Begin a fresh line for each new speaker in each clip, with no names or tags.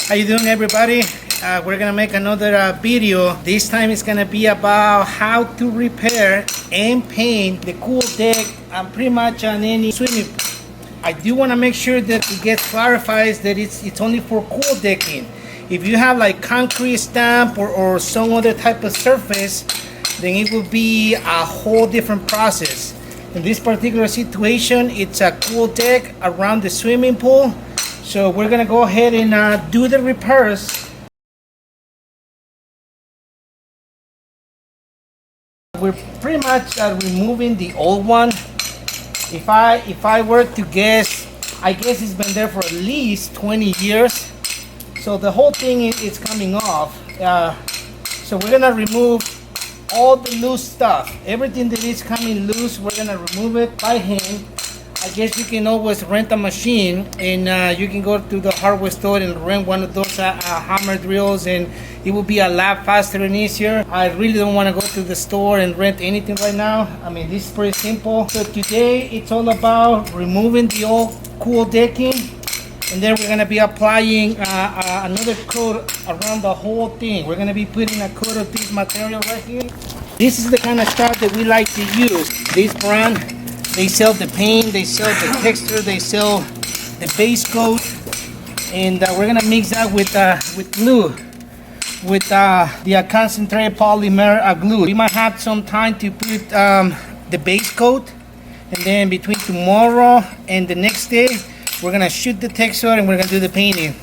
How you doing, everybody? We're gonna make another video. This time it's gonna be about how to repair and paint the cool deck and pretty much on any swimming pool. I do want to make sure that it gets clarified that it's only for cool decking. If you have like concrete stamp or some other type of surface, then it will be a whole different process. In this particular situation, it's a cool deck around the swimming pool. So we're gonna go ahead and do the repairs. We're pretty much removing the old one. If I were to guess, I guess it's been there for at least 20 years. So the whole thing is coming off. So we're gonna remove all the loose stuff. Everything that is coming loose, we're gonna remove it by hand. I guess you can always rent a machine, and you can go to the hardware store and rent one of those hammer drills, and it will be a lot faster and easier. I really don't want to go to the store and rent anything right now. I mean, this is pretty simple. So today it's all about removing the old cool decking, and then we're going to be applying another coat around the whole thing. We're going to be putting a coat of this material right here. This is the kind of stuff that we like to use. This brand, they sell the paint, they sell the texture, they sell the base coat, and we're gonna mix that with glue, with the concentrated polymer glue. We might have some time to put the base coat, and then between tomorrow and the next day, we're gonna shoot the texture and we're gonna do the painting.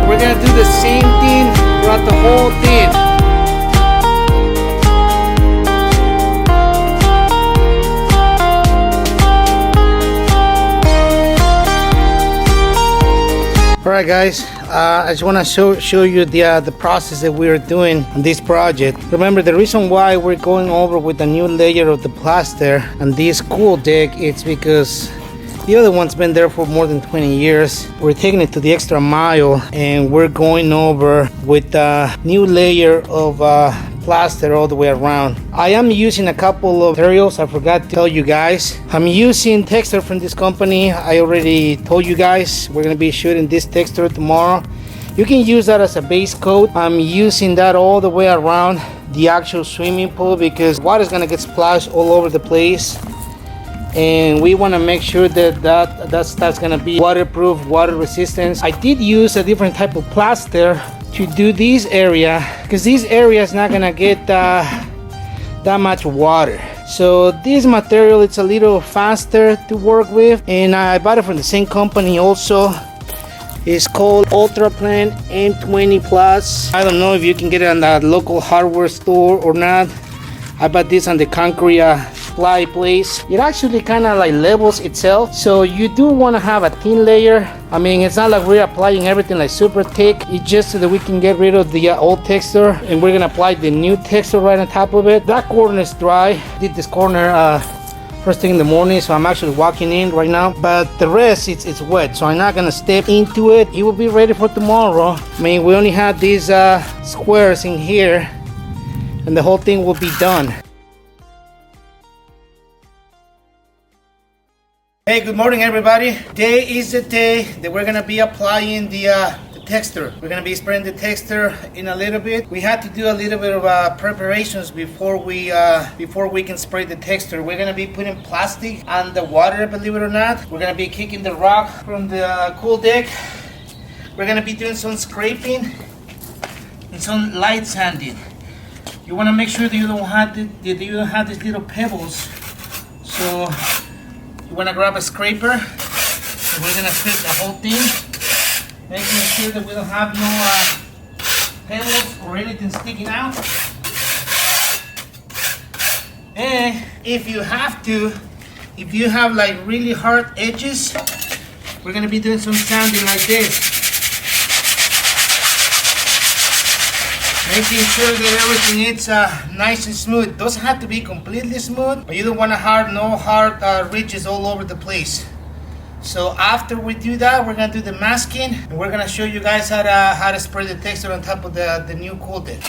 We're gonna do the same thing throughout the whole thing. Alright guys, I just want to show you the process that we're doing on this project. Remember, the reason why we're going over with a new layer of the plaster on this cool deck, it's because the other one's been there for more than 20 years. We're taking it to the extra mile, and we're going over with a new layer of plaster all the way around. I am using a couple of materials. I forgot to tell you guys. I'm using texture from this company. I already told you guys we're going to be shooting this texture tomorrow. You can use that as a base coat. I'm using that all the way around the actual swimming pool because water is going to get splashed all over the place. And we want to make sure that's going to be waterproof, water resistance. I did use a different type of plaster to do this area because this area is not going to get that much water. So this material, it's a little faster to work with, and I bought it from the same company also. It's called Ultra Plan M20 Plus. I don't know if you can get it on the local hardware store or not. I bought this on the concrete supply place. It actually kind of like levels itself, so you do want to have a thin layer. I mean, it's not like we're applying everything like super thick. It's just so that we can get rid of the old texture, and we're gonna apply the new texture right on top of it. That corner is dry. Did this corner first thing in the morning, so I'm actually walking in right now, but the rest it's wet, so I'm not gonna step into it. It will be ready for tomorrow. I mean, we only have these squares in here, and the whole thing will be done. Hey, good morning everybody. Today is the day that we're gonna be applying the texture. We're gonna be spraying the texture in a little bit. We had to do a little bit of preparations before we can spray the texture. We're gonna be putting plastic on the water, believe it or not. We're gonna be kicking the rock from the cool deck. We're gonna be doing some scraping and some light sanding. You wanna make sure that you don't have these little pebbles. So you want to grab a scraper. And we're gonna scrape the whole thing, making sure that we don't have no pebbles or anything sticking out. And if you have to, if you have like really hard edges, we're gonna be doing some sanding like this. Making sure that everything is nice and smooth. Doesn't have to be completely smooth, but you don't want to have no hard ridges all over the place. So after we do that, we're gonna do the masking, and we're gonna show you guys how to spray the texture on top of the new cool dip.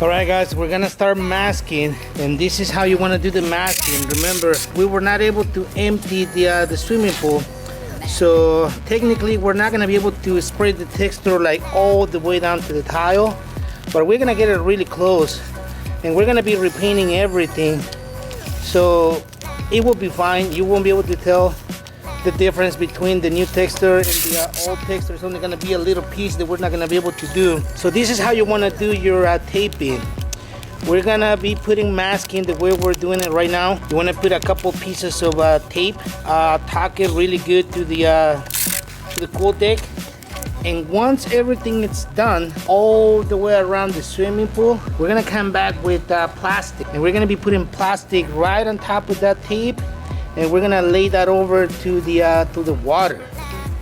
Alright guys, we're gonna start masking, and this is how you want to do the masking. Remember, we were not able to empty the swimming pool, so technically we're not gonna be able to spray the texture like all the way down to the tile, but we're gonna get it really close, and we're gonna be repainting everything, so it will be fine. You won't be able to tell the difference between the new texture and the old texture. It's only gonna be a little piece that we're not gonna be able to do. So this is how you wanna do your taping. We're gonna be putting masking the way we're doing it right now. You wanna put a couple pieces of tape, tack it really good to the cool deck. And once everything is done all the way around the swimming pool, we're gonna come back with plastic. And we're gonna be putting plastic right on top of that tape, and we're gonna lay that over to the water,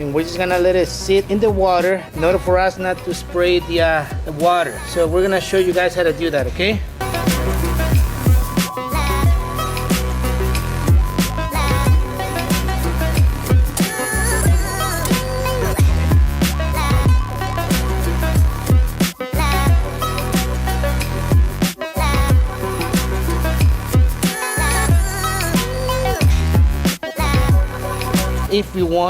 and we're just gonna let it sit in the water in order for us not to spray the water. So we're gonna show you guys how to do that, okay?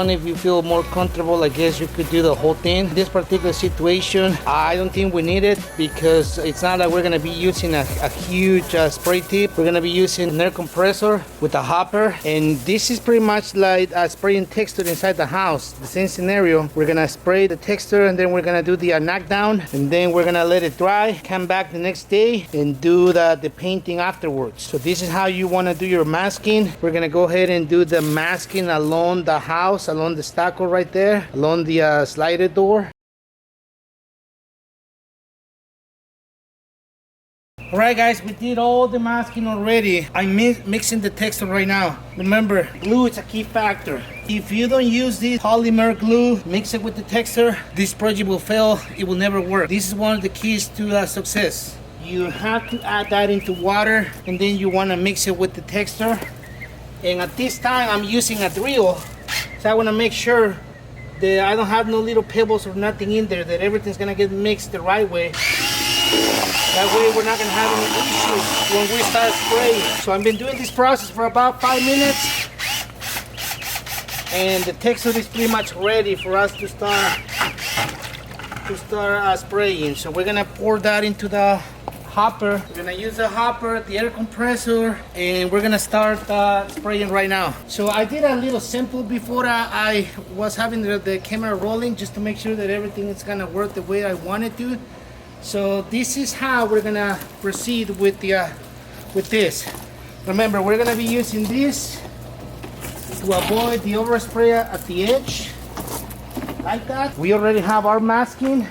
If you feel more comfortable, I guess you could do the whole thing. This particular situation, I don't think we need it, because it's not like we're gonna be using a huge spray tip. We're gonna be using an air compressor with a hopper, and this is pretty much like spraying texture inside the house. The same scenario. We're gonna spray the texture, and then we're gonna do the knockdown, and then we're gonna let it dry, come back the next day, and do the painting afterwards. So this is how you wanna do your masking. We're gonna go ahead and do the masking along the house, along the stucco right there, along the slider door. Alright guys, we did all the masking already. I'm mixing the texture right now. Remember, glue is a key factor. If you don't use this polymer glue, mix it with the texture, this project will fail. It will never work. This is one of the keys to success. You have to add that into water, and then you want to mix it with the texture. And at this time, I'm using a drill. So I want to make sure that I don't have no little pebbles or nothing in there, that everything's going to get mixed the right way. That way we're not going to have any issues when we start spraying. So I've been doing this process for about 5 minutes. And the texture is pretty much ready for us to start spraying. So we're going to pour that into the hopper. We're gonna use the hopper, the air compressor, and we're gonna start spraying right now. So I did a little sample before I was having the camera rolling, just to make sure that everything is gonna work the way I want it to. So this is how we're gonna proceed with this. Remember, we're gonna be using this to avoid the overspray at the edge, like that. We already have our masking.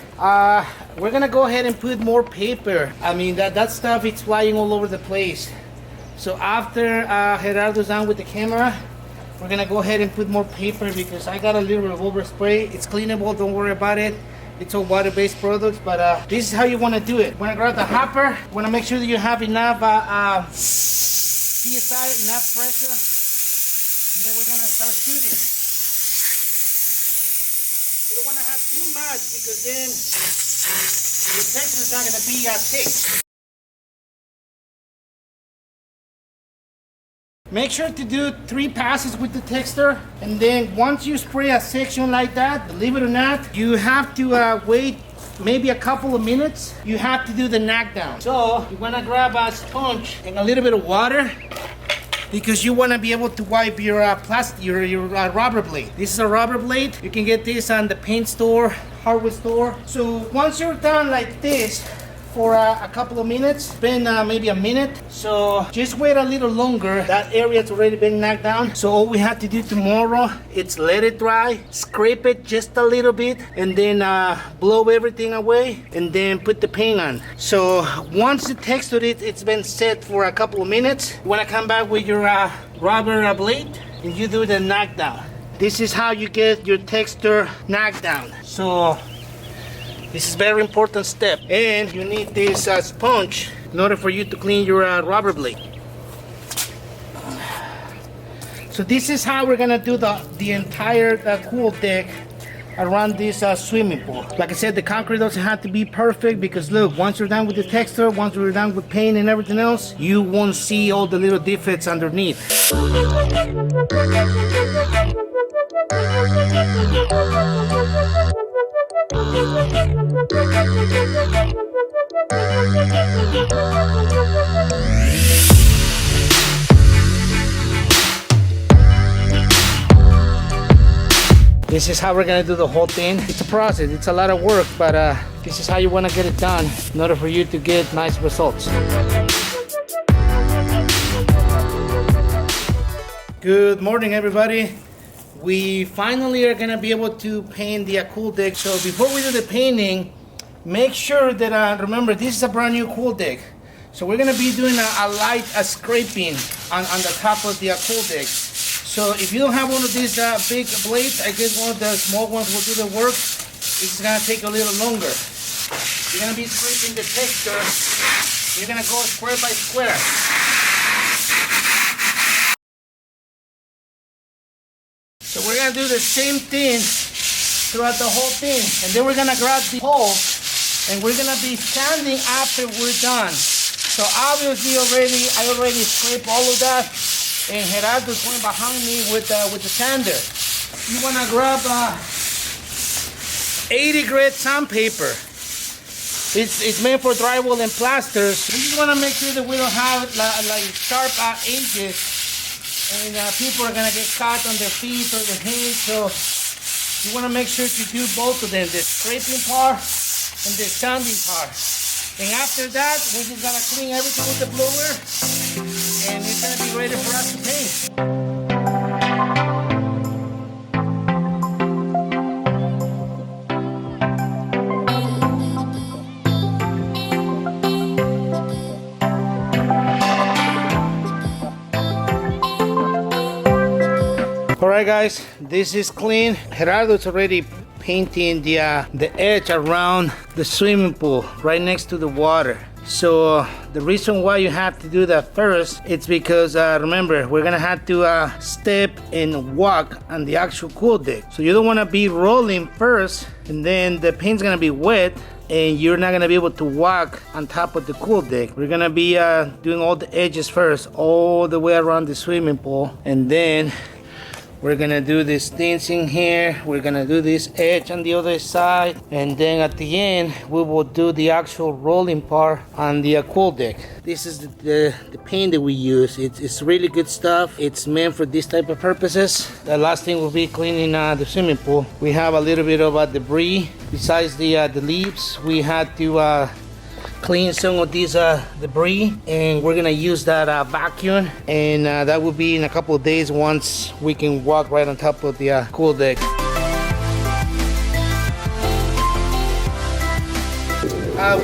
We're gonna go ahead and put more paper. I mean, that stuff is flying all over the place. So after Gerardo's done with the camera, we're gonna go ahead and put more paper, because I got a little bit of overspray. It's cleanable, don't worry about it. It's all water-based products, but this is how you wanna do it. When I grab the hopper, you wanna make sure that you have enough PSI, enough pressure, and then we're gonna start shooting. You don't want to have too much, because then the texture is not going to be as thick. Make sure to do 3 passes with the texture, and then once you spray a section like that, believe it or not, you have to wait maybe a couple of minutes. You have to do the knockdown. So you want to grab a sponge and a little bit of water, because you want to be able to wipe your your rubber blade. This is a rubber blade. You can get this on the paint store, hardware store. So once you're done like this, for a couple of minutes, been maybe a minute, so just wait a little longer. That area's already been knocked down, so all we have to do tomorrow is let it dry, scrape it just a little bit, and then blow everything away, and then put the paint on. So once the texture it's been set for a couple of minutes, you want to come back with your rubber blade and you do the knockdown. This is how you get your texture knocked down. So this is a very important step, and you need this sponge in order for you to clean your rubber blade. So this is how we're gonna do the entire pool deck around this swimming pool. Like I said, the concrete doesn't have to be perfect, because look, once you're done with the texture, once you're done with paint and everything else, you won't see all the little defects underneath. This is how we're gonna do the whole thing. It's a process, it's a lot of work, but this is how you wanna get it done in order for you to get nice results. Good morning, everybody. We finally are gonna be able to paint the pool deck. So before we do the painting, make sure that, remember, this is a brand new pool deck. So we're gonna be doing a light scraping on the top of the pool deck. So if you don't have one of these big blades, I guess one of the small ones will do the work. It's gonna take a little longer. You're gonna be scraping the texture. You're gonna go square by square. So we're gonna do the same thing throughout the whole thing, and then we're gonna grab the hole and we're gonna be sanding after we're done. So obviously I already scraped all of that, and Gerardo's going behind me with the sander. You wanna grab 80 grit sandpaper. It's meant for drywall and plasters. We just wanna make sure that we don't have like sharp edges, and people are gonna get caught on their feet or their hands. So you wanna make sure to do both of them, the scraping part and the sanding part. And after that, we're just gonna clean everything with the blower, and it's gonna be ready for us to paint. Alright guys, this is clean. Gerardo's already painting the edge around the swimming pool right next to the water. So the reason why you have to do that first, it's because remember, we're gonna have to step and walk on the actual pool deck. So you don't want to be rolling first, and then the paint's gonna be wet and you're not gonna be able to walk on top of the pool deck. We're gonna be doing all the edges first, all the way around the swimming pool, and then we're gonna do this stencing here. We're gonna do this edge on the other side, and then at the end we will do the actual rolling part on the pool deck. This is the paint that we use. It's really good stuff. It's meant for this type of purposes. The last thing will be cleaning the swimming pool. We have a little bit of debris. Besides the leaves, we had to clean some of these debris, and we're gonna use that vacuum, and that will be in a couple of days once we can walk right on top of the pool deck.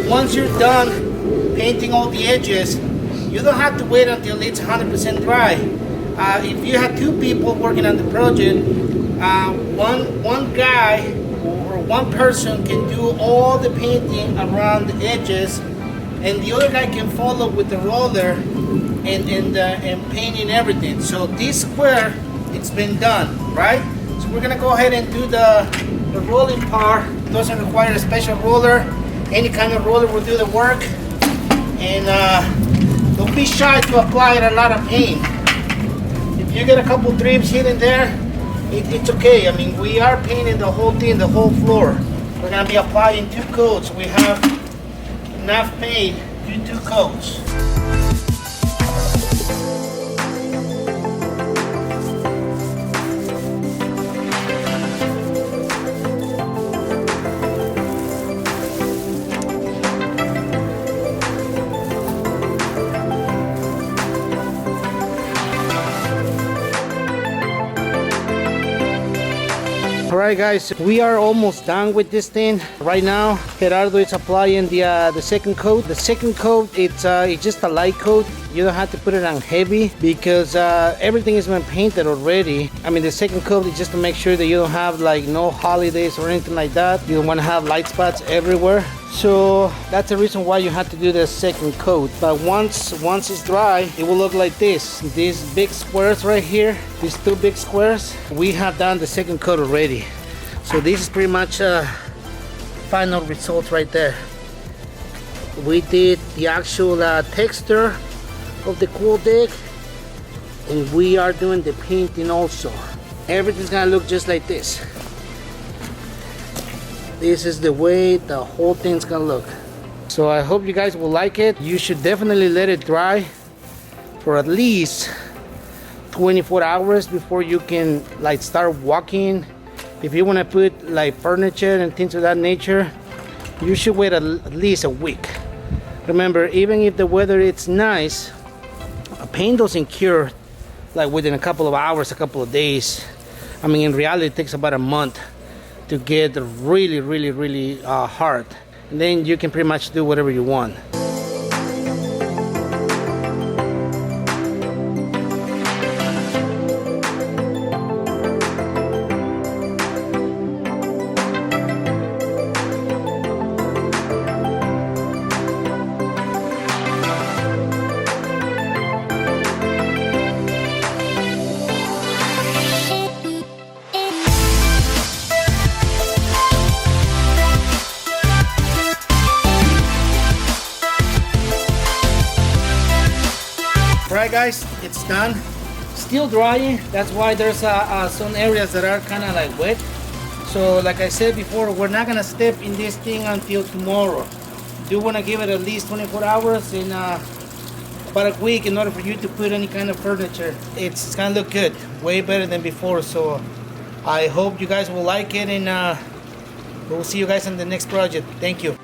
Once you're done painting all the edges, you don't have to wait until it's 100% dry. If you have two people working on the project, one guy or one person can do all the painting around the edges, and the other guy can follow with the roller and painting everything. So this square, it's been done, right? So we're gonna go ahead and do the rolling part. It doesn't require a special roller. Any kind of roller will do the work. And don't be shy to apply a lot of paint. If you get a couple drips here and there, it's okay. I mean, we are painting the whole thing, the whole floor. We're gonna be applying 2 coats. We have enough paint to do 2 coats. Alright guys, we are almost done with this thing. Right now, Gerardo is applying the second coat. The second coat, it's just a light coat. You don't have to put it on heavy because everything has been painted already. I mean, the second coat is just to make sure that you don't have like no holidays or anything like that. You don't want to have light spots everywhere. So that's the reason why you have to do the second coat. But once it's dry, it will look like this. These big squares right here, these two big squares, we have done the second coat already. So this is pretty much final results right there. We did the actual texture of the cool deck, and we are doing the painting also. Everything's gonna look just like this. This is the way the whole thing's gonna look. So I hope you guys will like it. You should definitely let it dry for at least 24 hours before you can like start walking. If you want to put like furniture and things of that nature, you should wait at least a week. Remember, even if the weather is nice, a paint doesn't cure like within a couple of hours, a couple of days. I mean, in reality, it takes about a month to get really hard, and then you can pretty much do whatever you want. Alright guys, it's done. Still drying. That's why there's some areas that are kind of like wet. So like I said before, we're not gonna step in this thing until tomorrow. Do want to give it at least 24 hours and about a week in order for you to put any kind of furniture. It's gonna look good, way better than before. So I hope you guys will like it, and we'll see you guys on the next project. Thank you.